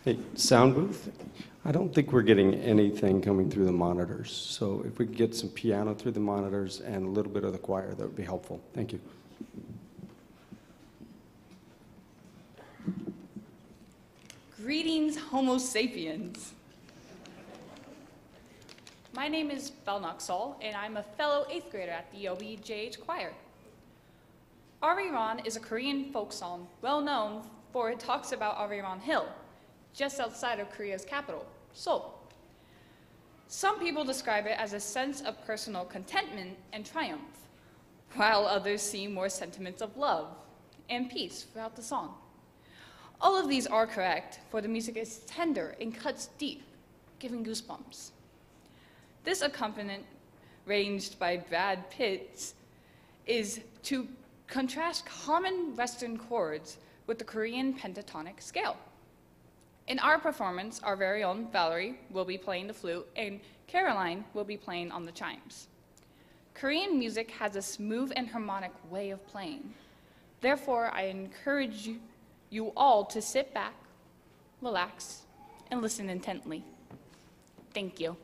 Hey, sound booth? I don't think we're getting anything coming through the monitors. So if we could get some piano through the monitors and a little bit of the choir, that would be helpful. Thank you. Greetings, Homo sapiens. My name is Belnok Sol, and I'm a fellow 8th grader at the OBJH Choir. Ariran is a Korean folk song well known for it talks about Ariran Hill, just outside of Korea's capital, Seoul. Some people describe it as a sense of personal contentment and triumph, while others see more sentiments of love and peace throughout the song. All of these are correct, for the music is tender and cuts deep, giving goosebumps. This accompaniment, arranged by Brad Pitts, is to contrast common Western chords with the Korean pentatonic scale. In our performance, our very own Valerie will be playing the flute and Caroline will be playing on the chimes. Korean music has a smooth and harmonic way of playing. Therefore, I encourage you all to sit back, relax, and listen intently. Thank you.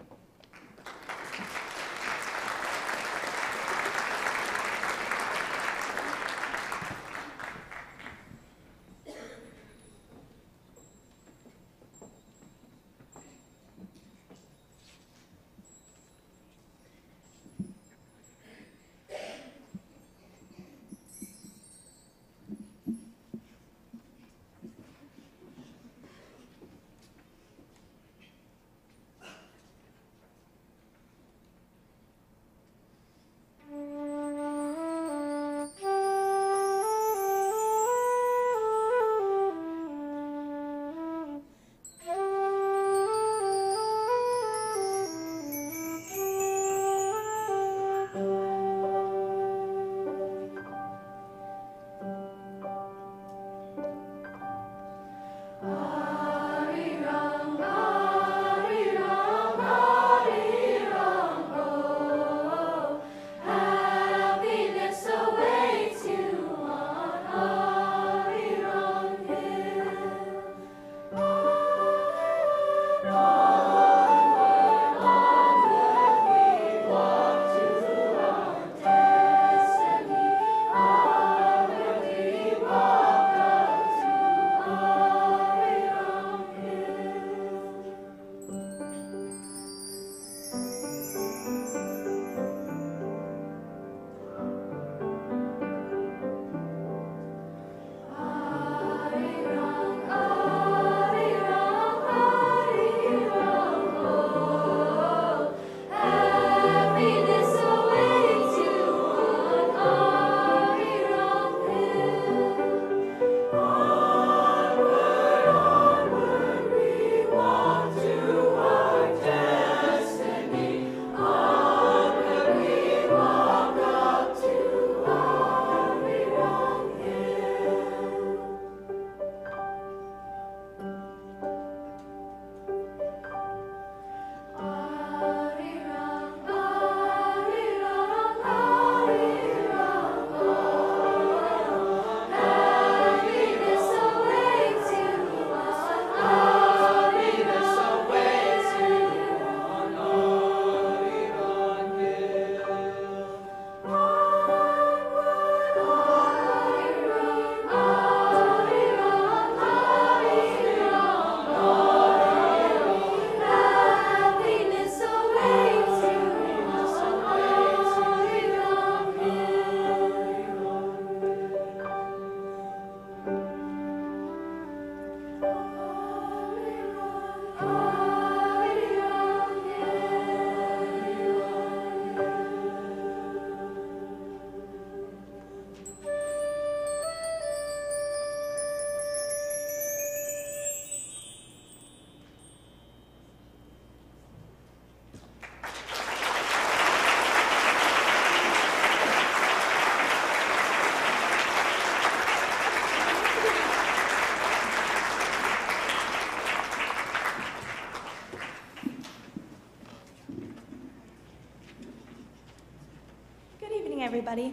everybody.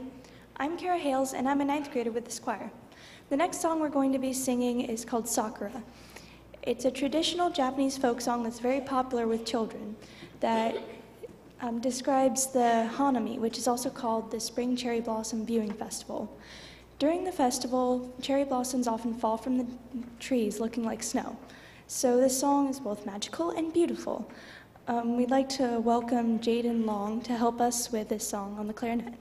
I'm Kara Hales, and I'm a ninth grader with this choir. The next song we're going to be singing is called Sakura. It's a traditional Japanese folk song that's very popular with children that describes the Hanami, which is also called the Spring Cherry Blossom Viewing Festival. During the festival, cherry blossoms often fall from the trees looking like snow. So this song is both magical and beautiful. We'd like to welcome Jaden Long to help us with this song on the clarinet.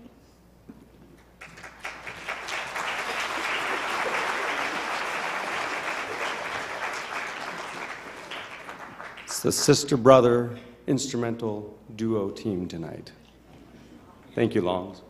It's the sister-brother instrumental duo team tonight. Thank you, Longs.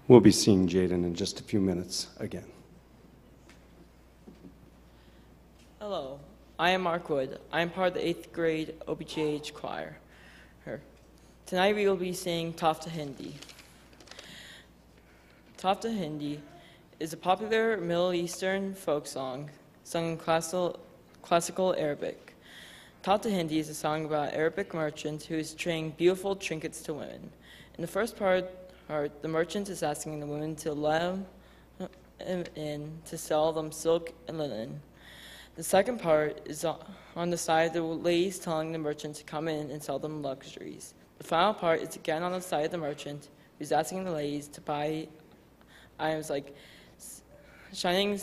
We'll be seeing Jaden in just a few minutes again. Hello, I am Mark Wood. I am part of the 8th grade OBGH choir. Tonight we will be singing Tafta Hindi. Tafta Hindi is a popular Middle Eastern folk song sung in classical Arabic. Tafta Hindi is a song about an Arabic merchant who is trading beautiful trinkets to women. In the first part, the merchant is asking the women to let him in to sell them silk and linen. The second part is on the side of the ladies telling the merchant to come in and sell them luxuries. The final part is again on the side of the merchant who's asking the ladies to buy items like shining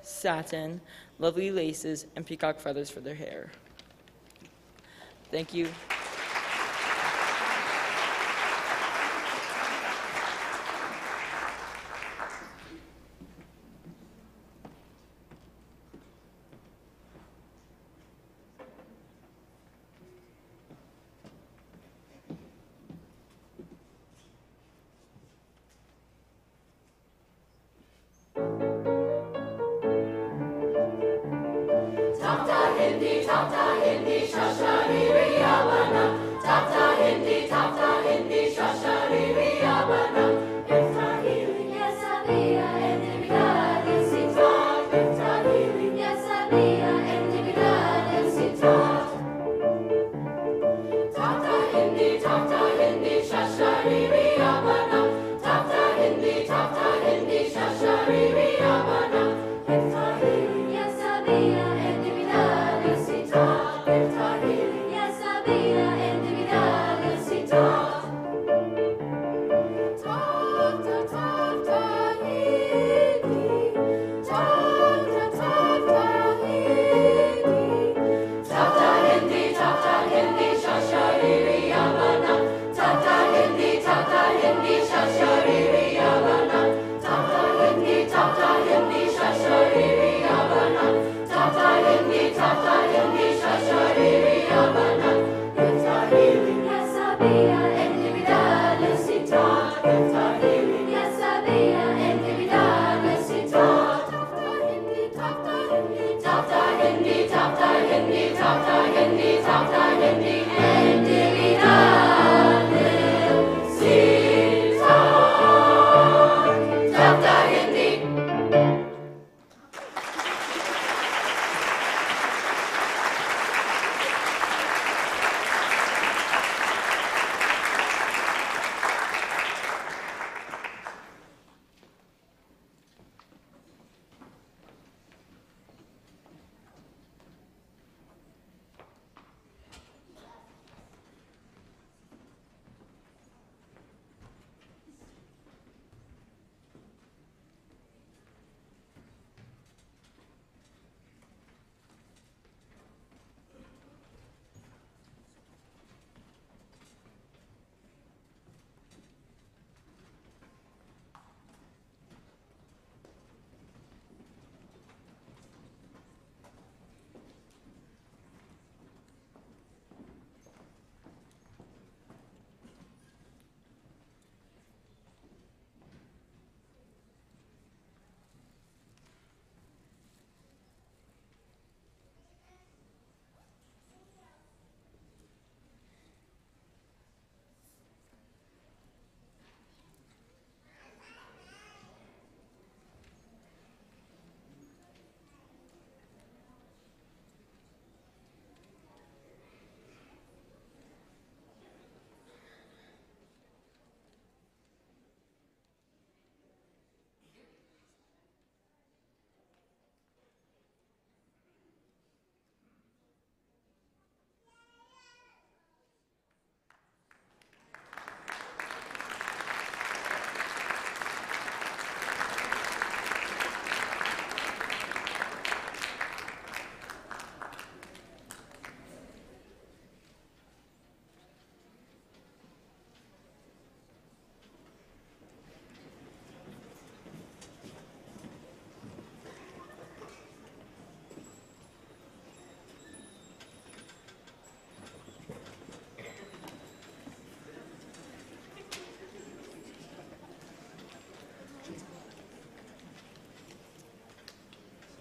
satin, lovely laces, and peacock feathers for their hair. Thank you.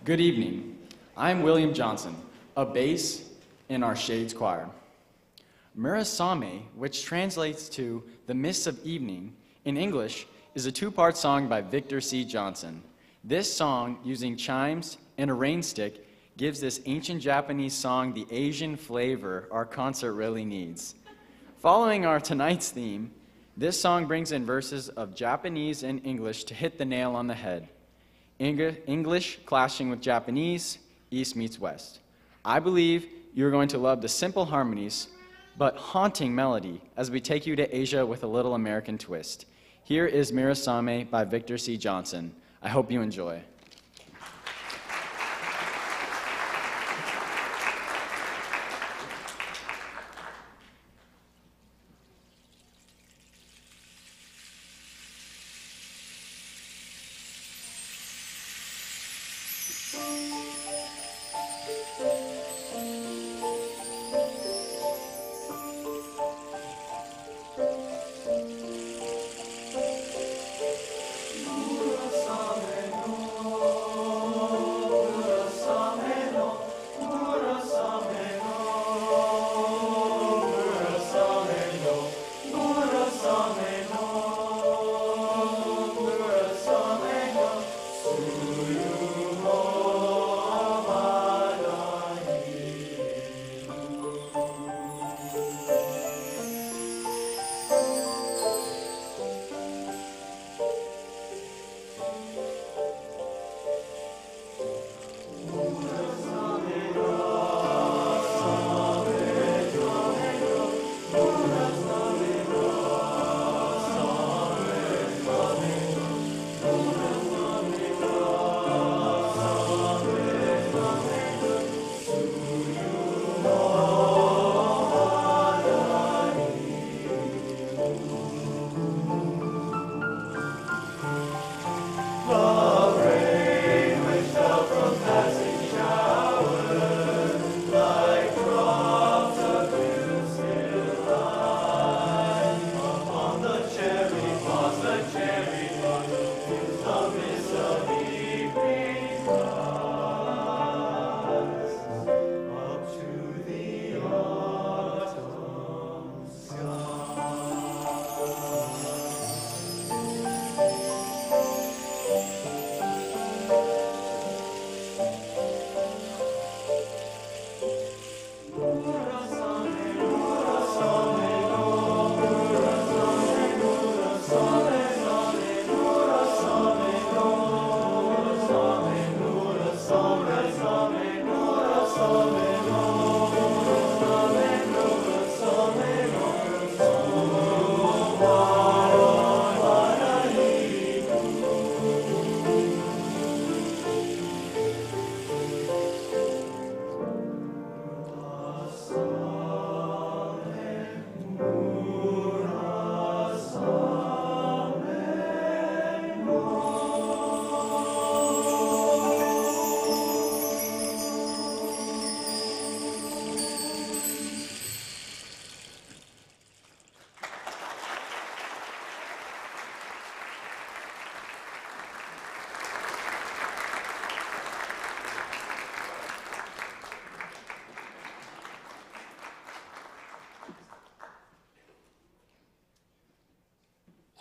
Good evening. I'm William Johnson, a bass in our Shades Choir. Murasame, which translates to The Mists of Evening, in English, is a two-part song by Victor C. Johnson. This song, using chimes and a rain stick, gives this ancient Japanese song the Asian flavor our concert really needs. Following our tonight's theme, this song brings in verses of Japanese and English to hit the nail on the head. English clashing with Japanese, East meets West. I believe you're going to love the simple harmonies, but haunting melody as we take you to Asia with a little American twist. Here is Murasame by Victor C. Johnson. I hope you enjoy. Murasame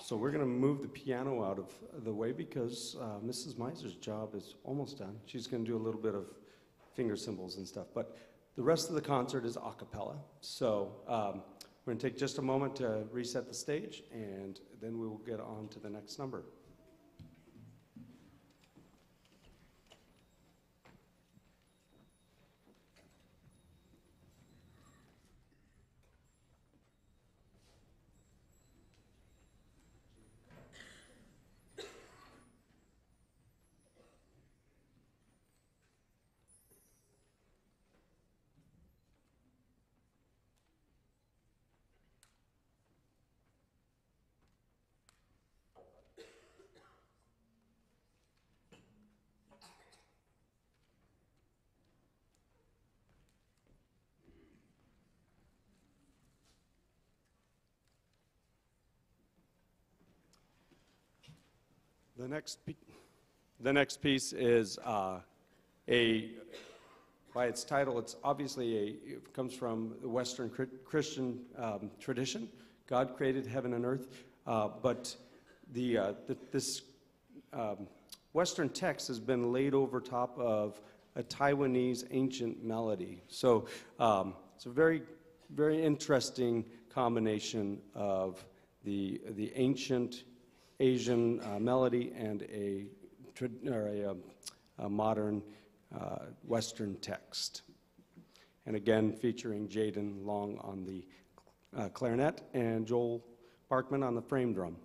So we're going to move the piano out of the way because Mrs. Meiser's job is almost done. She's going to do a little bit of finger cymbals and stuff. But the rest of the concert is a cappella. So we're going to take just a moment to reset the stage, and then we will get on to the next number. The next piece is by its title, it's obviously it comes from the Western Christian tradition. God created heaven and earth, but this Western text has been laid over top of a Taiwanese ancient melody. So it's a very, very interesting combination of the ancient Asian melody and a modern Western text. And again, featuring Jaden Long on the clarinet and Joel Barkman on the frame drum.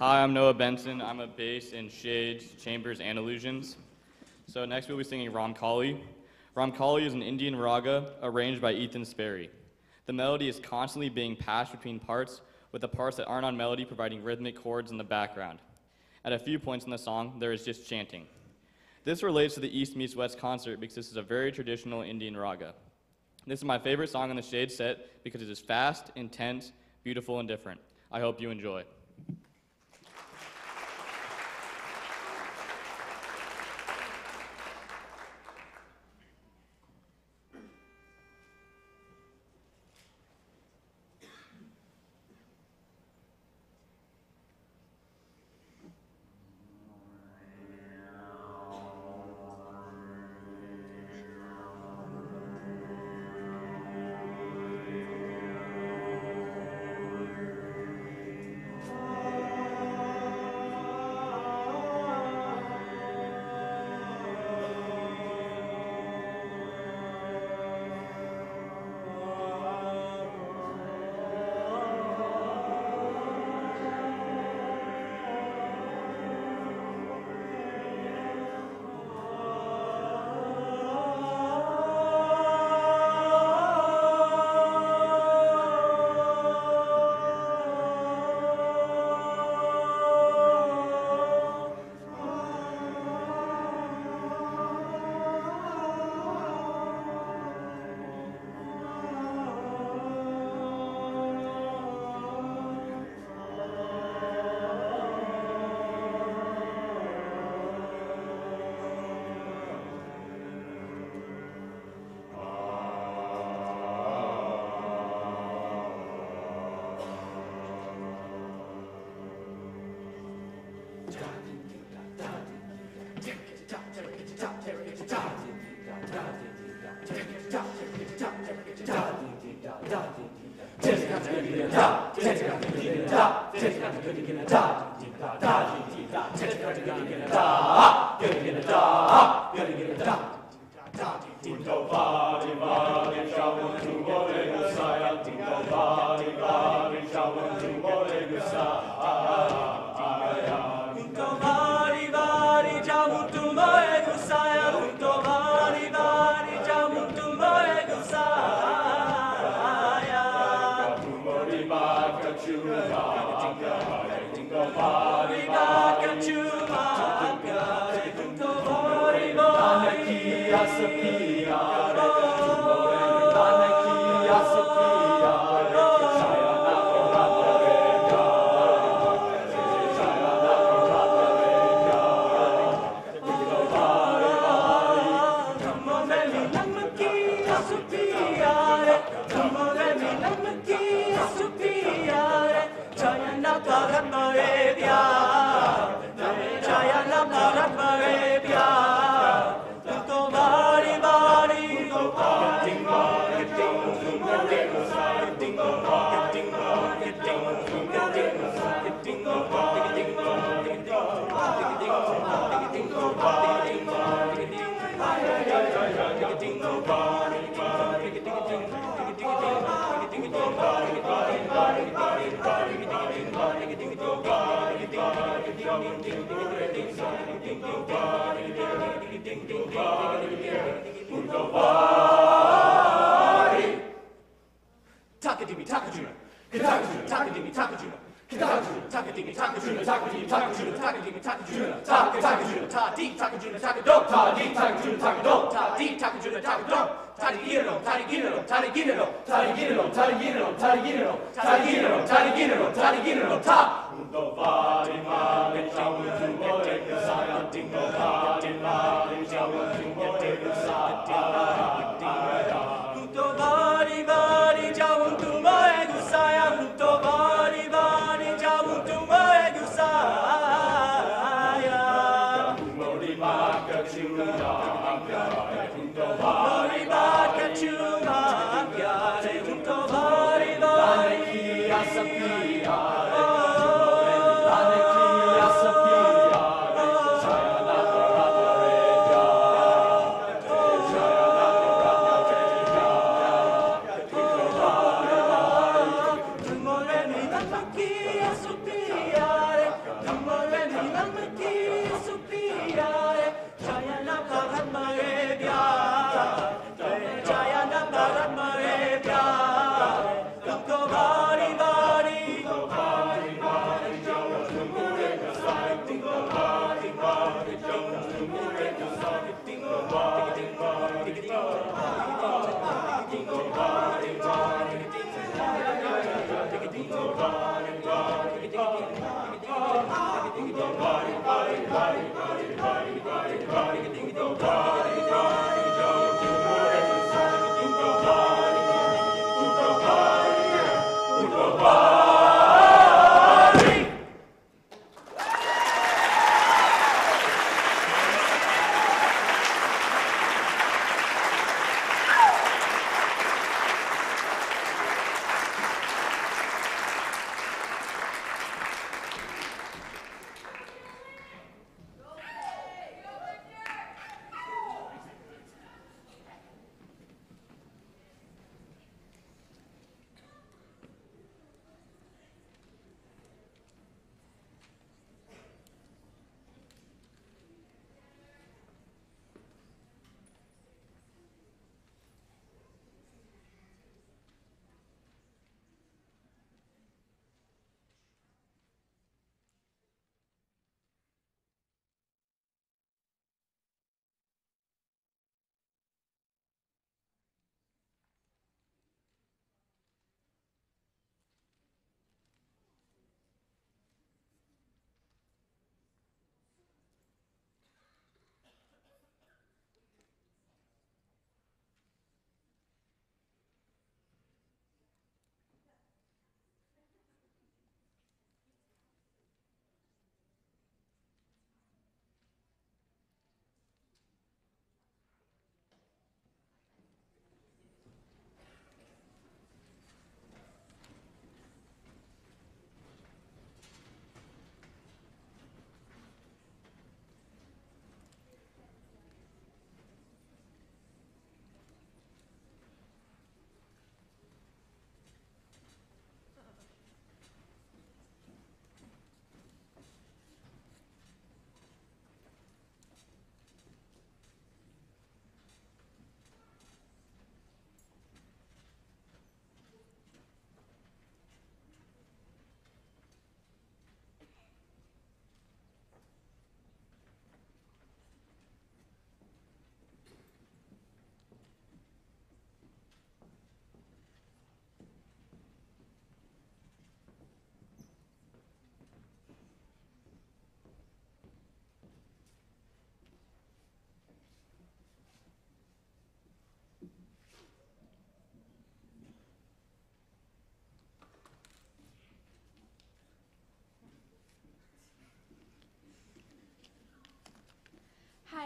Hi, I'm Noah Benson. I'm a bass in Shades, Chambers, and Illusions. So next we'll be singing Ramkali. Ramkali is an Indian raga arranged by Ethan Sperry. The melody is constantly being passed between parts, with the parts that aren't on melody providing rhythmic chords in the background. At a few points in the song, there is just chanting. This relates to the East Meets West concert because this is a very traditional Indian raga. This is my favorite song on the Shade set because it is fast, intense, beautiful, and different. I hope you enjoy.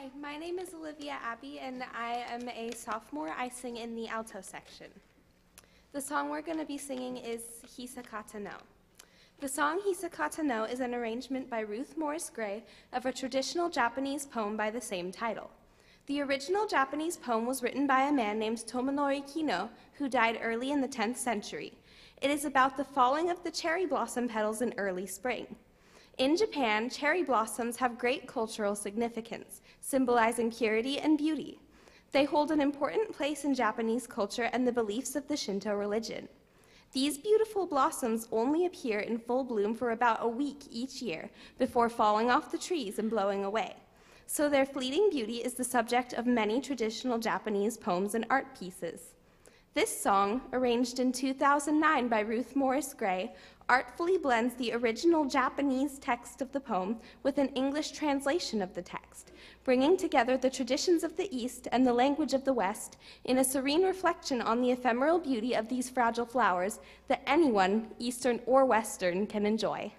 Hi, my name is Olivia Abbey, and I am a sophomore. I sing in the alto section. The song we're going to be singing is Hisakata no. The song Hisakata no is an arrangement by Ruth Morris Gray of a traditional Japanese poem by the same title. The original Japanese poem was written by a man named Tomonori Kino, who died early in the 10th century. It is about the falling of the cherry blossom petals in early spring. In Japan, cherry blossoms have great cultural significance, symbolizing purity and beauty. They hold an important place in Japanese culture and the beliefs of the Shinto religion. These beautiful blossoms only appear in full bloom for about a week each year before falling off the trees and blowing away. So their fleeting beauty is the subject of many traditional Japanese poems and art pieces. This song, arranged in 2009 by Ruth Morris Gray, artfully blends the original Japanese text of the poem with an English translation of the text, bringing together the traditions of the East and the language of the West in a serene reflection on the ephemeral beauty of these fragile flowers that anyone, Eastern or Western, can enjoy.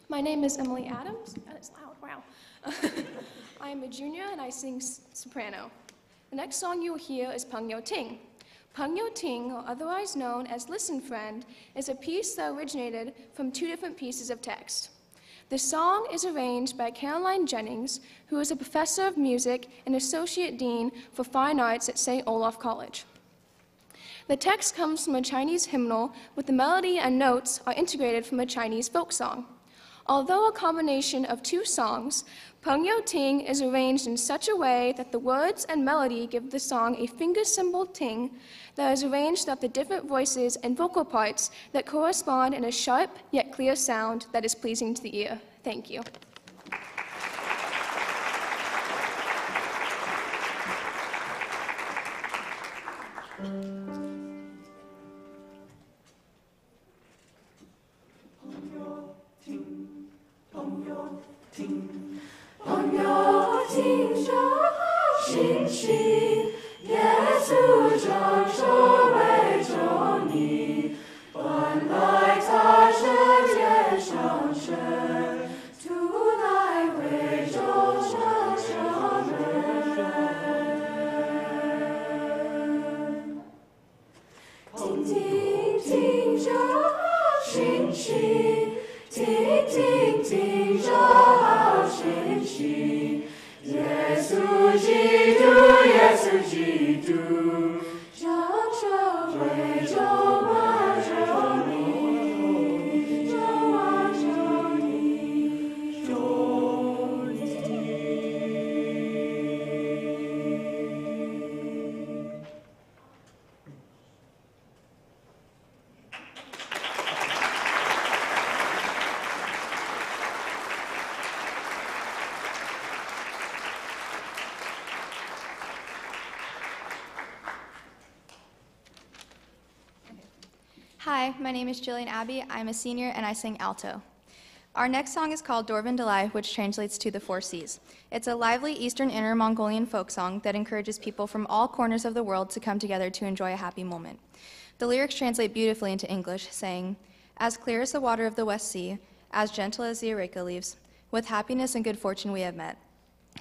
My name is Emily Adams. That is loud, wow. I am a junior and I sing soprano. The next song you will hear is Peng Yo Ting. Peng Yo Ting, or otherwise known as Listen Friend, is a piece that originated from two different pieces of text. The song is arranged by Caroline Jennings, who is a professor of music and associate dean for fine arts at St. Olaf College. The text comes from a Chinese hymnal, but the melody and notes are integrated from a Chinese folk song. Although a combination of two songs, Peng Yo Ting is arranged in such a way that the words and melody give the song a finger symbol ting that is arranged of the different voices and vocal parts that correspond in a sharp yet clear sound that is pleasing to the ear. Thank you. Hi, my name is Jillian Abbey. I'm a senior and I sing alto. Our next song is called Dorvan Dalai, which translates to the Four Seas. It's a lively Eastern Inner Mongolian folk song that encourages people from all corners of the world to come together to enjoy a happy moment. The lyrics translate beautifully into English, saying, "As clear as the water of the West Sea, as gentle as the areca leaves, with happiness and good fortune we have met.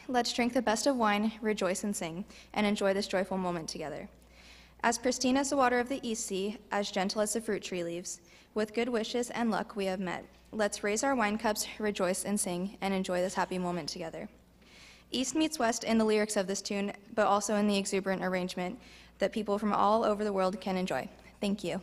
Let's drink the best of wine, rejoice and sing, and enjoy this joyful moment together. As pristine as the water of the East Sea, as gentle as the fruit tree leaves, with good wishes and luck we have met. Let's raise our wine cups, rejoice and sing, and enjoy this happy moment together." East meets West in the lyrics of this tune, but also in the exuberant arrangement that people from all over the world can enjoy. Thank you.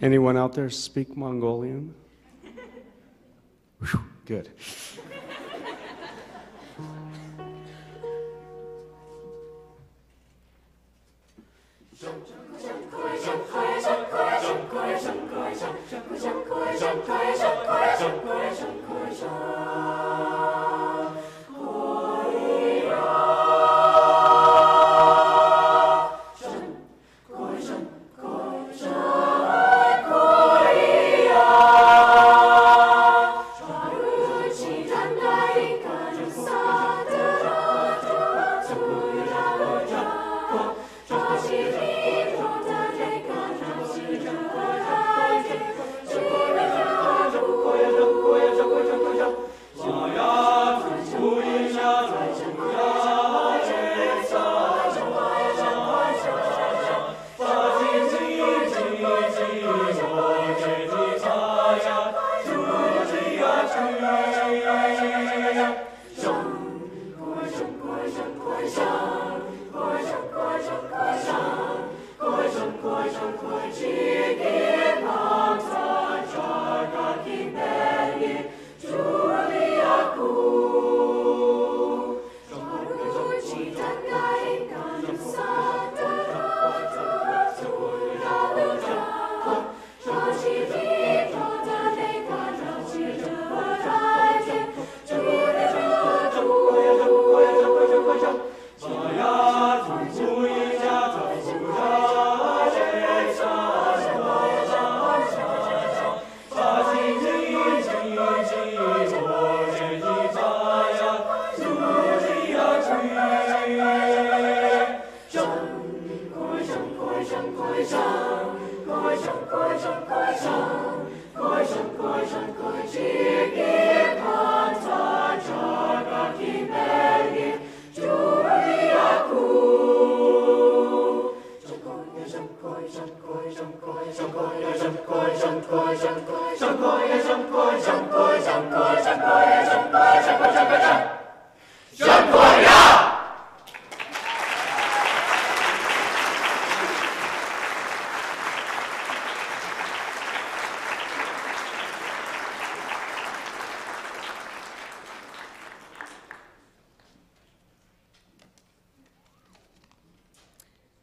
Anyone out there speak Mongolian? Whew, good.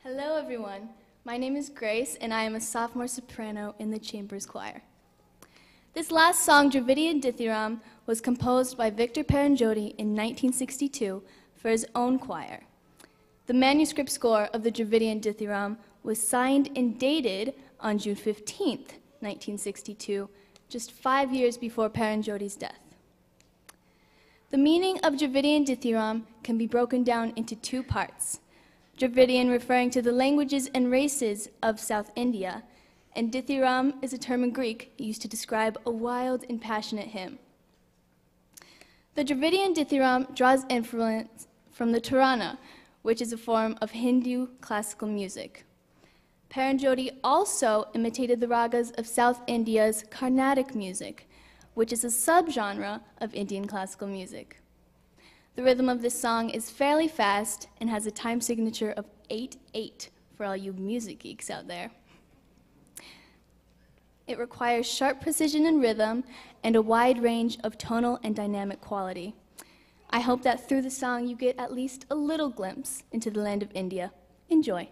Hello, everyone. My name is Grace, and I am a sophomore soprano in the Chambers Choir. This last song, Dravidian Dithiram, was composed by Victor Paranjoti in 1962 for his own choir. The manuscript score of the Dravidian Dithiram was signed and dated on June 15th, 1962, just 5 years before Paranjoti's death. The meaning of Dravidian Dithiram can be broken down into two parts. Dravidian referring to the languages and races of South India, and Dithiram is a term in Greek used to describe a wild and passionate hymn. The Dravidian Dithiram draws influence from the Tarana, which is a form of Hindu classical music. Paranjoti also imitated the ragas of South India's Carnatic music, which is a subgenre of Indian classical music. The rhythm of this song is fairly fast and has a time signature of 8/8 for all you music geeks out there. It requires sharp precision in rhythm and a wide range of tonal and dynamic quality. I hope that through the song you get at least a little glimpse into the land of India. Enjoy.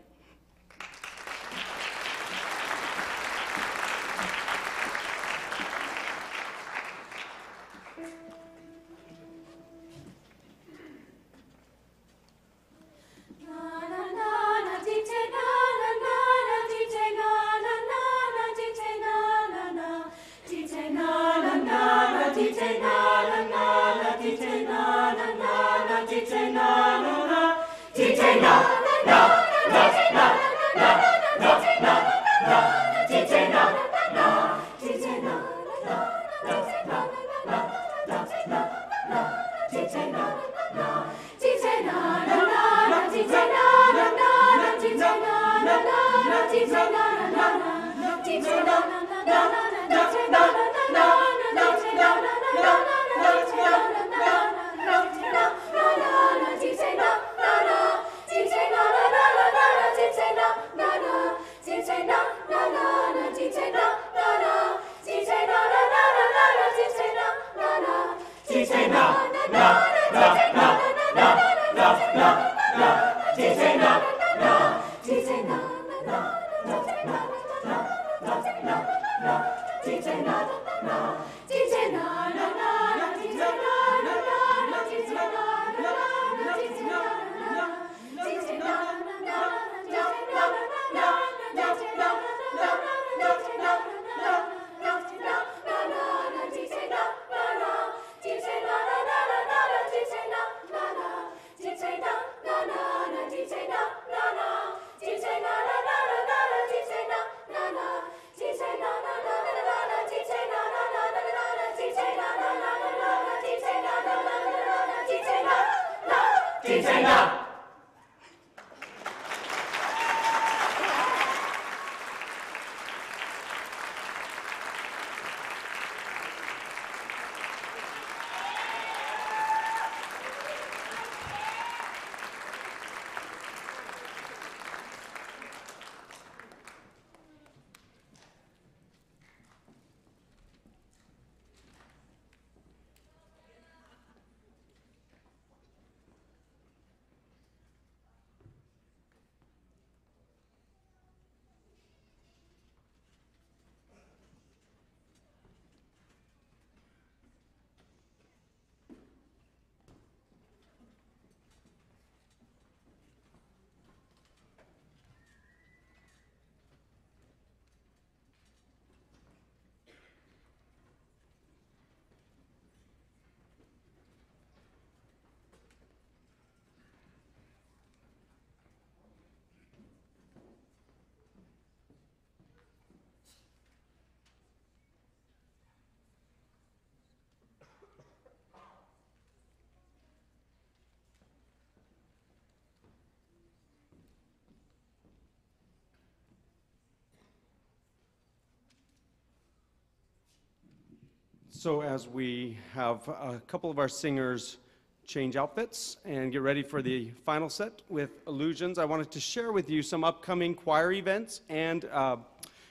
So as we have a couple of our singers change outfits and get ready for the final set with Illusions, I wanted to share with you some upcoming choir events and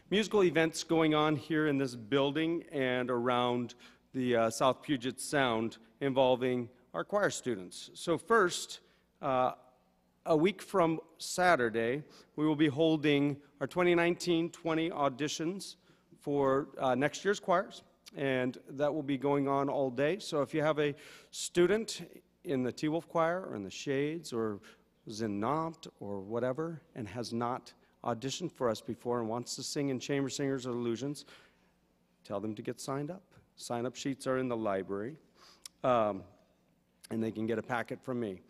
musical events going on here in this building and around the South Puget Sound involving our choir students. So first, a week from Saturday, we will be holding our 2019-20 auditions for next year's choirs, and that will be going on all day. So if you have a student in the T-Wolf Choir or in the Shades or was in Nantes or whatever and has not auditioned for us before and wants to sing in Chamber Singers or Illusions, tell them to get signed up. Sign-up sheets are in the library, and they can get a packet from me.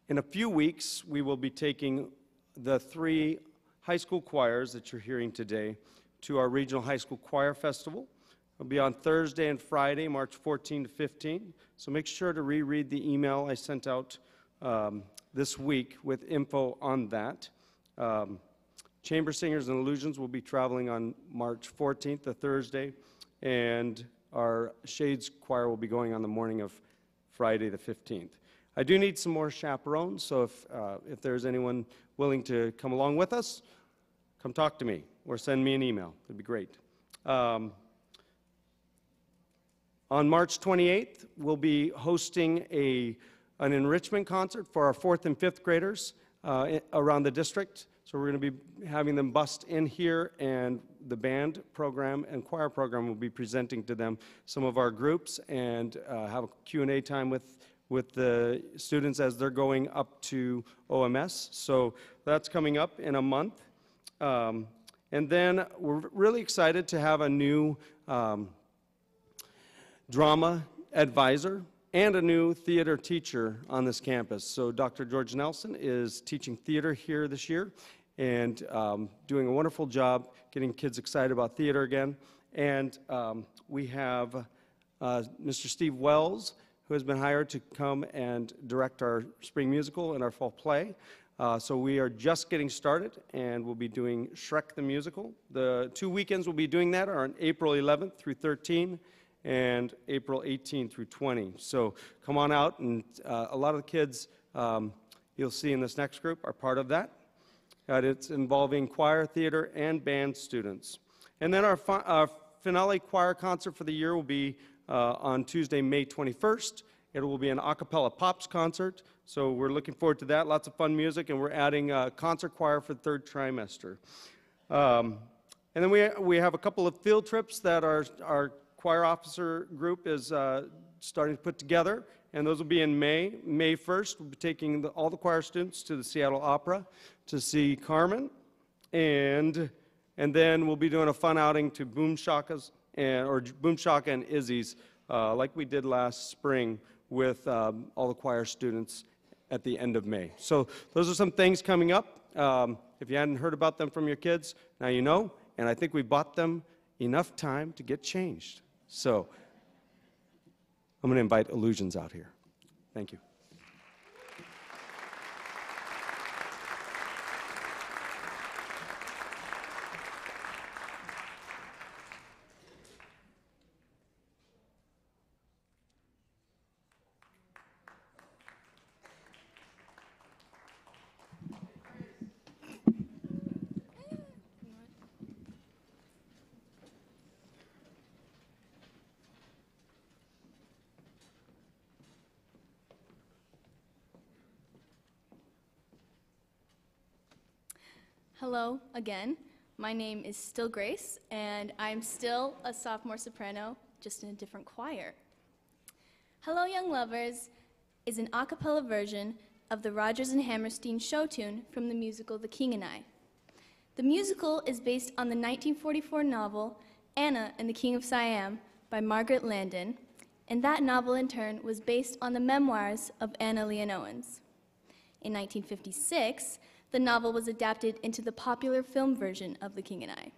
In a few weeks, we will be taking the 3 high school choirs that you're hearing today to our Regional High School Choir Festival. It'll be on Thursday and Friday, March 14 to 15. So make sure to reread the email I sent out this week with info on that. Chamber Singers and Illusions will be traveling on March 14th, the Thursday, and our Shades Choir will be going on the morning of Friday the 15th. I do need some more chaperones, so if there's anyone willing to come along with us, come talk to me or send me an email. It'd be great. On March 28th, we'll be hosting an enrichment concert for our 4th and 5th graders around the district. So we're going to be having them bust in here, and the band program and choir program will be presenting to them some of our groups and have a Q&A time with the students as they're going up to OMS. So that's coming up in a month. And then we're really excited to have a new drama advisor and a new theater teacher on this campus. So Dr. George Nelson is teaching theater here this year and doing a wonderful job getting kids excited about theater again. And we have Mr. Steve Wells, who has been hired to come and direct our spring musical and our fall play. So we are just getting started, and we'll be doing Shrek the Musical. The 2 weekends we'll be doing that are on April 11th through 13 and April 18 through 20. So come on out, and a lot of the kids you'll see in this next group are part of that. It's involving choir, theater, and band students. And then our finale choir concert for the year will be on Tuesday, May 21st. It will be an a cappella pops concert, so we're looking forward to that. Lots of fun music, and we're adding a concert choir for the 3rd trimester. And then we have a couple of field trips that our choir officer group is starting to put together, and those will be in May. May 1st, we'll be taking all the choir students to the Seattle Opera to see Carmen, and then we'll be doing a fun outing to Boom Shaka's or Boom Shaka and Izzy's, like we did last spring with all the choir students at the end of May. So those are some things coming up. If you hadn't heard about them from your kids, now you know, and I think we bought them enough time to get changed. So I'm going to invite Illusions out here. Thank you. Hello again. My name is still Grace, and I'm still a sophomore soprano, just in a different choir. Hello Young Lovers is an a cappella version of the Rodgers and Hammerstein show tune from the musical The King and I. The musical is based on the 1944 novel Anna and the King of Siam by Margaret Landon, and that novel in turn was based on the memoirs of Anna Leon Owens. In 1956, the novel was adapted into the popular film version of The King and I.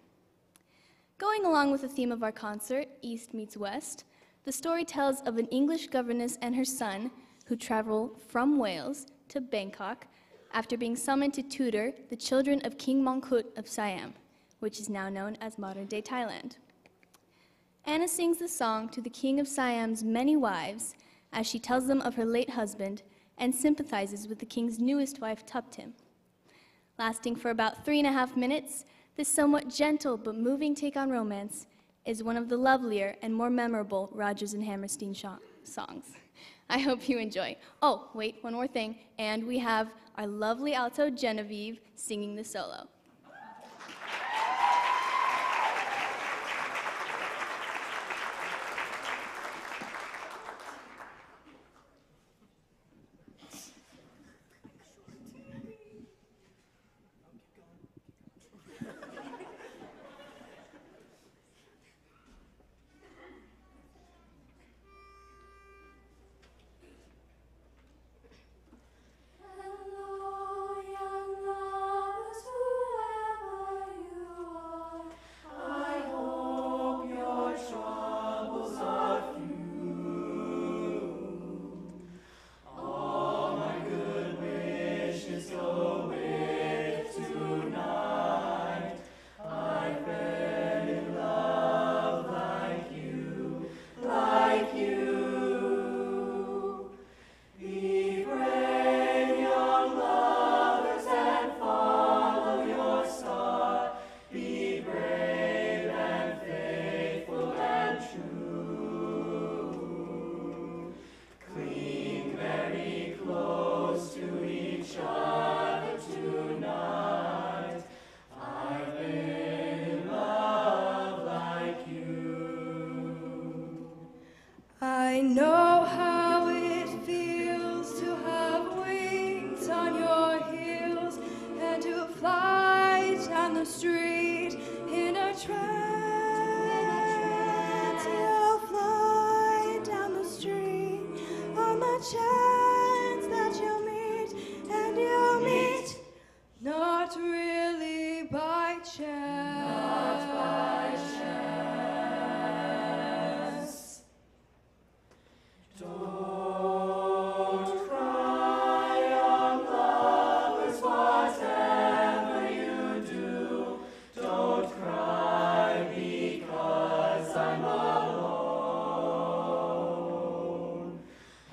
Going along with the theme of our concert, East Meets West, the story tells of an English governess and her son who travel from Wales to Bangkok after being summoned to tutor the children of King Mongkut of Siam, which is now known as modern-day Thailand. Anna sings the song to the king of Siam's many wives as she tells them of her late husband and sympathizes with the king's newest wife, Tuptim. Lasting for about 3.5 minutes, this somewhat gentle but moving take on romance is one of the lovelier and more memorable Rodgers and Hammerstein songs. I hope you enjoy. Oh, wait, one more thing. And we have our lovely alto Genevieve singing the solo. I know how it feels to have wings on your heels and to fly down the street in a trance. You'll fly down the street on the chance that you'll meet, and you'll meet not really by chance. Not by chance. Don't cry, young lovers, whatever you do. Don't cry because I'm alone.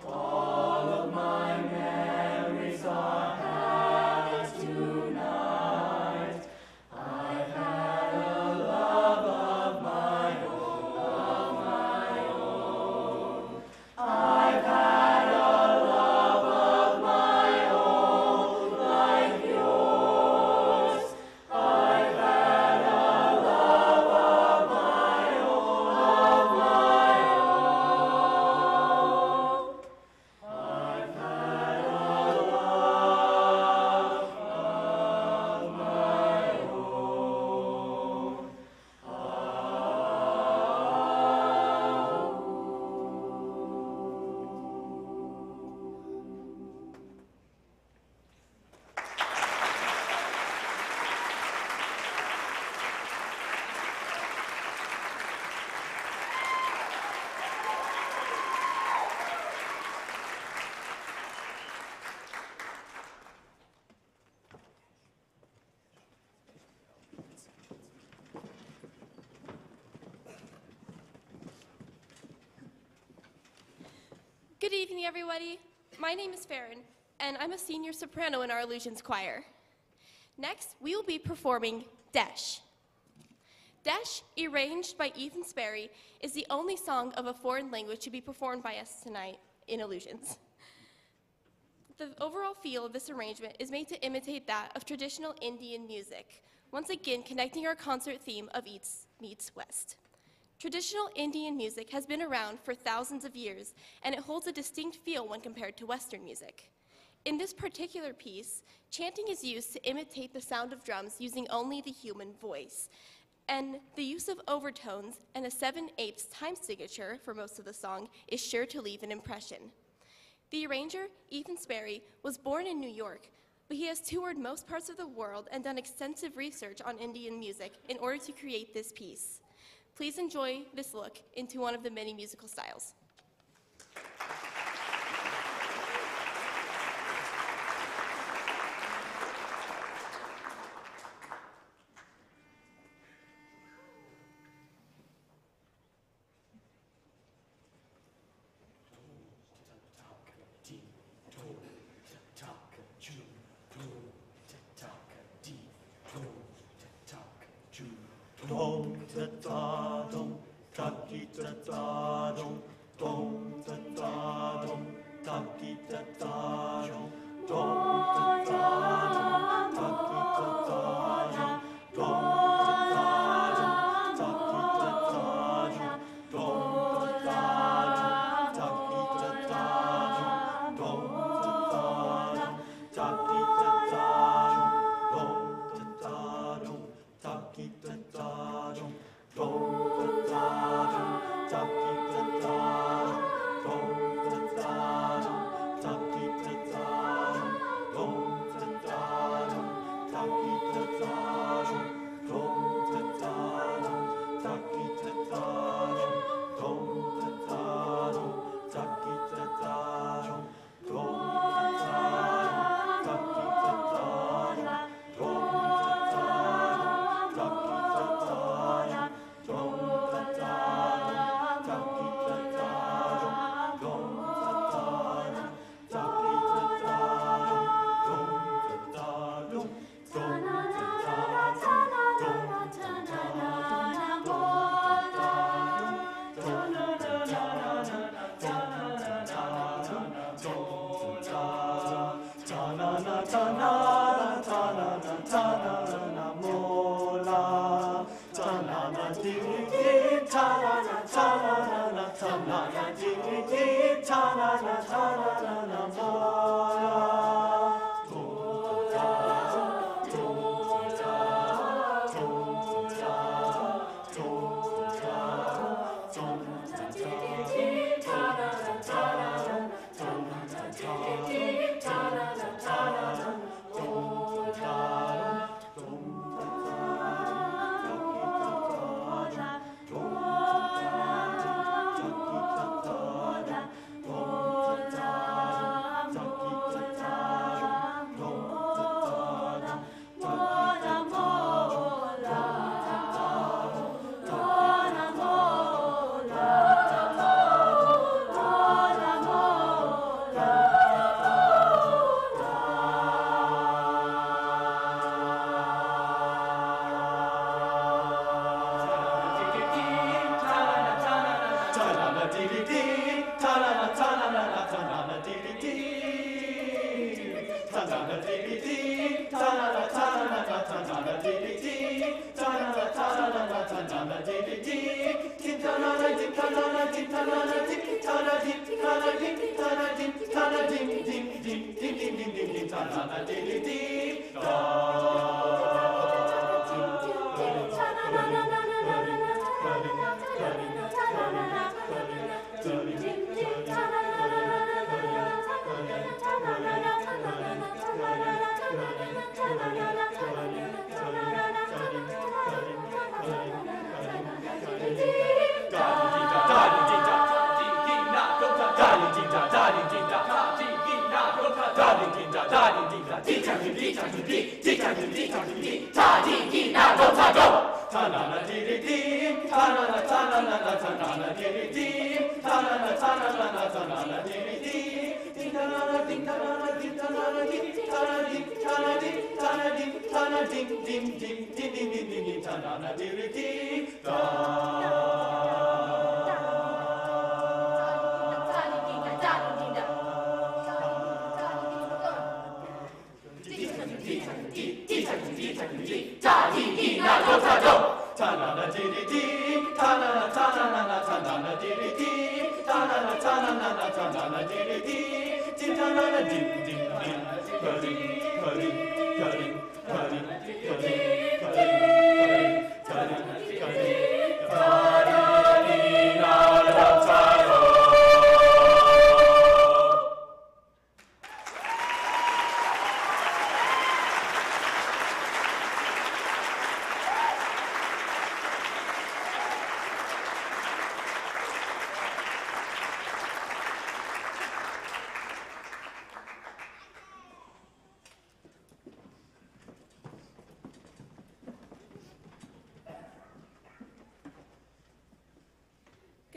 All of my memories are had tonight. I've had a love of my own, of my own. I've had a love of my own, like yours. I've had a love of my own, of my own. I've had a love of my own. Good evening, everybody. My name is Farron, and I'm a senior soprano in our Illusions choir. Next, we will be performing Desh. Desh, arranged by Ethan Sperry, is the only song of a foreign language to be performed by us tonight in Illusions. The overall feel of this arrangement is made to imitate that of traditional Indian music, once again connecting our concert theme of East meets West. Traditional Indian music has been around for thousands of years, and it holds a distinct feel when compared to Western music. In this particular piece, chanting is used to imitate the sound of drums using only the human voice, and the use of overtones and a 7/8 time signature for most of the song is sure to leave an impression. The arranger, Ethan Sperry, was born in New York, but he has toured most parts of the world and done extensive research on Indian music in order to create this piece. Please enjoy this look into one of the many musical styles.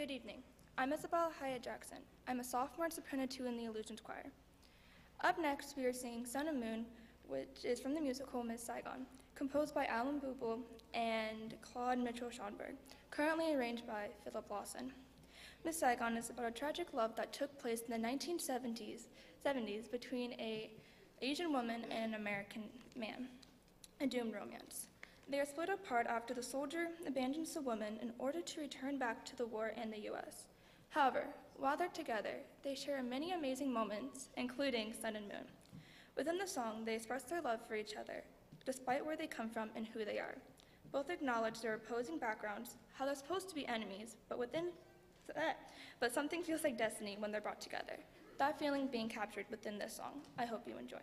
Good evening. I'm Isabel Hyatt Jackson. I'm a sophomore in soprano 2 in the Illusions Choir. Up next, we are singing Sun and Moon, which is from the musical Miss Saigon, composed by Alan Bubel and Claude Mitchell-Schonberg, currently arranged by Philip Lawson. Miss Saigon is about a tragic love that took place in the 1970s between an Asian woman and an American man, a doomed romance. They are split apart after the soldier abandons the woman in order to return back to the war and the U.S. However, while they're together, they share many amazing moments, including Sun and Moon. Within the song, they express their love for each other, despite where they come from and who they are. Both acknowledge their opposing backgrounds, how they're supposed to be enemies, but something feels like destiny when they're brought together. That feeling being captured within this song. I hope you enjoy.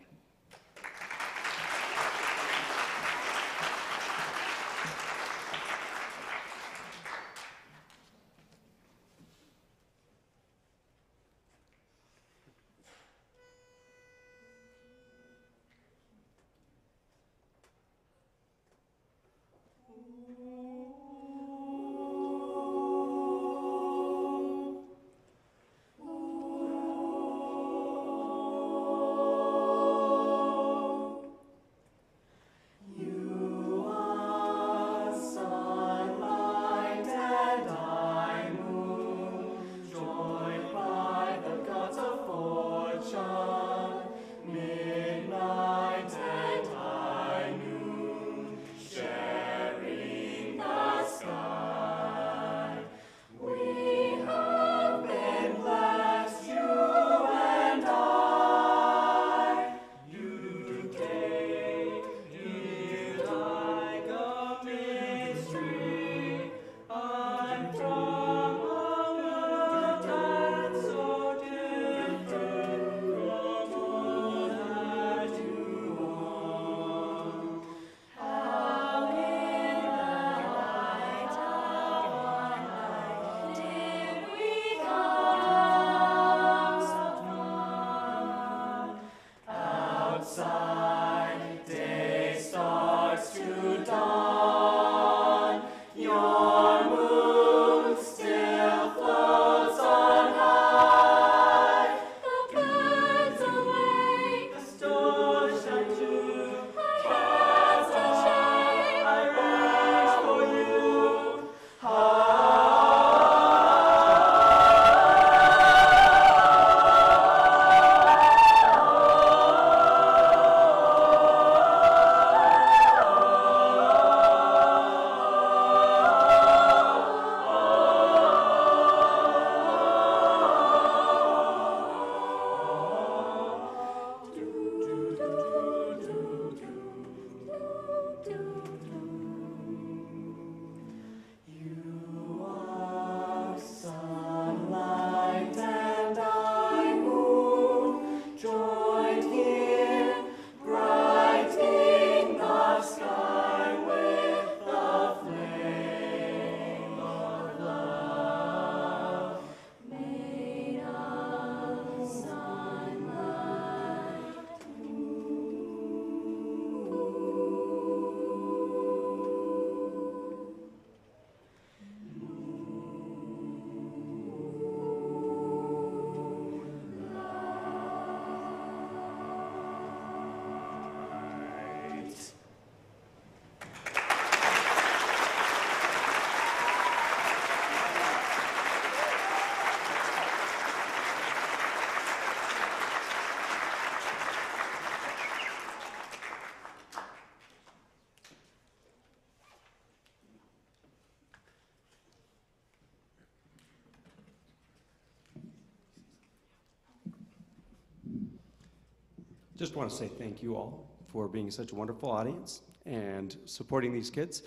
Just want to say thank you all for being such a wonderful audience and supporting these kids.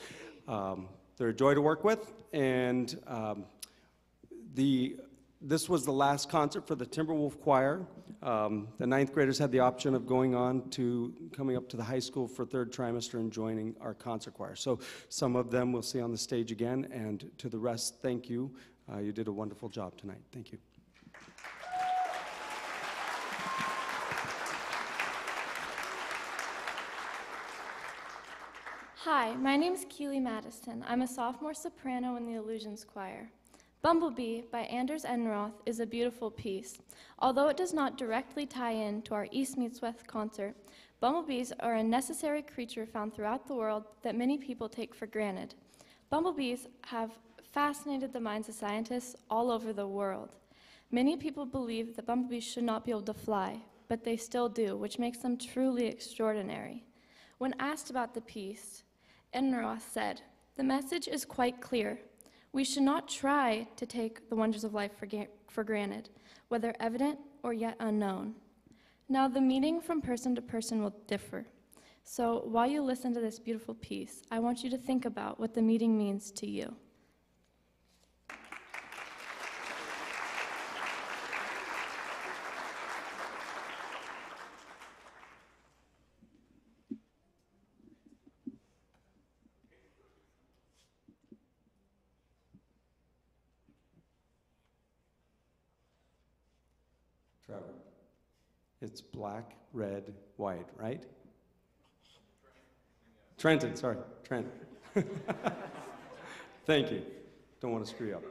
They're a joy to work with, and this was the last concert for the Timberwolf Choir. The ninth graders had the option of going on to coming up to the high school for third trimester and joining our concert choir. So some of them we'll see on the stage again, and to the rest, thank you. You did a wonderful job tonight. Thank you. Hi, my name is Keely Madison. I'm a sophomore soprano in the Illusions Choir. Bumblebee by Anders Enroth is a beautiful piece. Although it does not directly tie in to our East Meets West concert, bumblebees are a necessary creature found throughout the world that many people take for granted. Bumblebees have fascinated the minds of scientists all over the world. Many people believe that bumblebees should not be able to fly, but they still do, which makes them truly extraordinary. When asked about the piece, Enroth said, "The message is quite clear. We should not try to take the wonders of life for granted, whether evident or yet unknown." Now, the meaning from person to person will differ. So while you listen to this beautiful piece, I want you to think about what the meaning means to you. Trevor. It's black, red, white, right? Trenton, sorry, Trent. Thank you. Don't want to screw up.